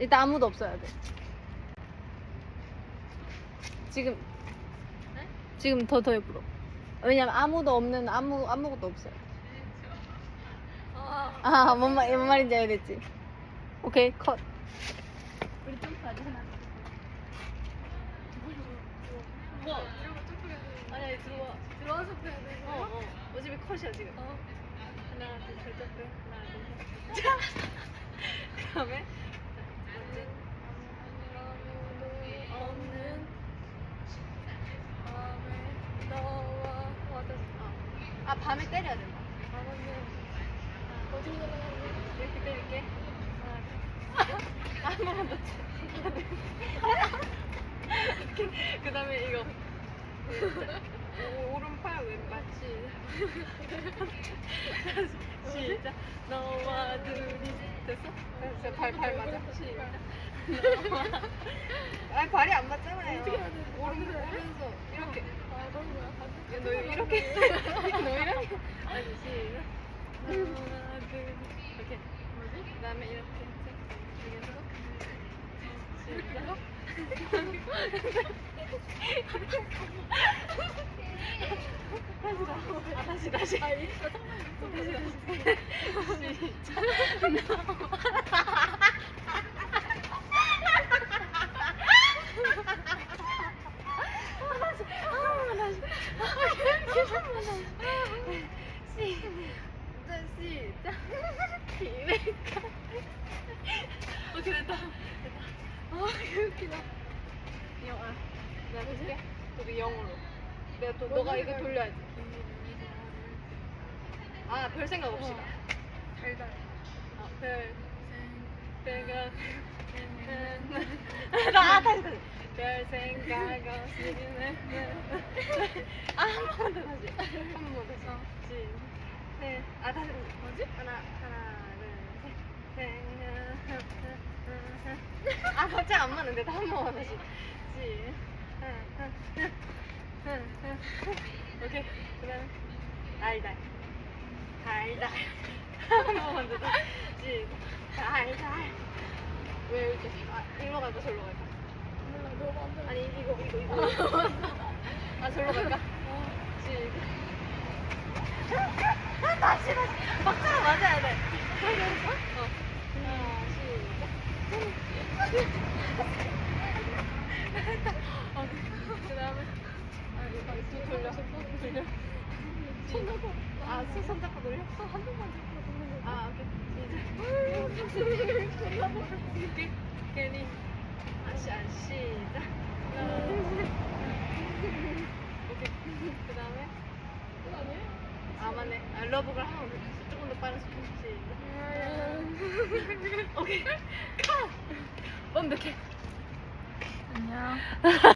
일단 아무도 없어야 돼. 지금 네? 지금 더 예쁘러. 왜냐면 아무도 없는 아무것도 없어요. 뭔 말인지 알겠지? 오케이 컷. 우리 점프하자 하나. 뭐? 아니 들어와. 들어와서 빼야 돼. 어차피 컷이야 지금. 하나 둘셋 점프. 하나 둘 셋. 그다음에 없는 밤에 너와 와닿. 밤에 때려야 된다. 밤은 어디로 날아가는 이렇게 때릴게. 한 번만 더. 그다음에 이거. 오른팔 왼발 시작. 너와 둘이 됐어? 됐어. 발 맞아. 시작. 아니 발이 안 맞잖아요. 어떻게 해야 돼? 오른손 이렇게. 너무 뭐야? 너 이렇게. 너 이렇게. 아니 시작. 하나 둘 이렇게. 뭐지? 그다음에 이렇게. 다시. 시작. 오케이 됐다. 웃기다. 내가 해줄게. 너도 0으로. 내가 또 너가 이거 돌려야지. 별 생각 없이 가. 달달. 별 생각. 다시. 별 생각 없이는. 한 번만 더 다시. 한 번만 더. 다시. 뭐지? 하나, 둘, 셋. 갑자기 안 맞는데 한 번만 다시. 오케이. 그다음 달달. 한 번만 더. 달달. 왜 이렇게? 일로 갈까 저로 갈까? 몰라, 너 마음대로. 아니 이거. 저로 갈까? 다시. 박자가 맞아야 돼. 그 다음에 이거 돌려. 손 잡고 돌려? 한 번만 잡고 돌리는 거. 오케이. 시작. 괜히. 시작. 오케이. 그 다음에 맞네. 러브걸 하면 조금 더 빠른 스피드. 오케이. 컷! 완벽해. 안녕.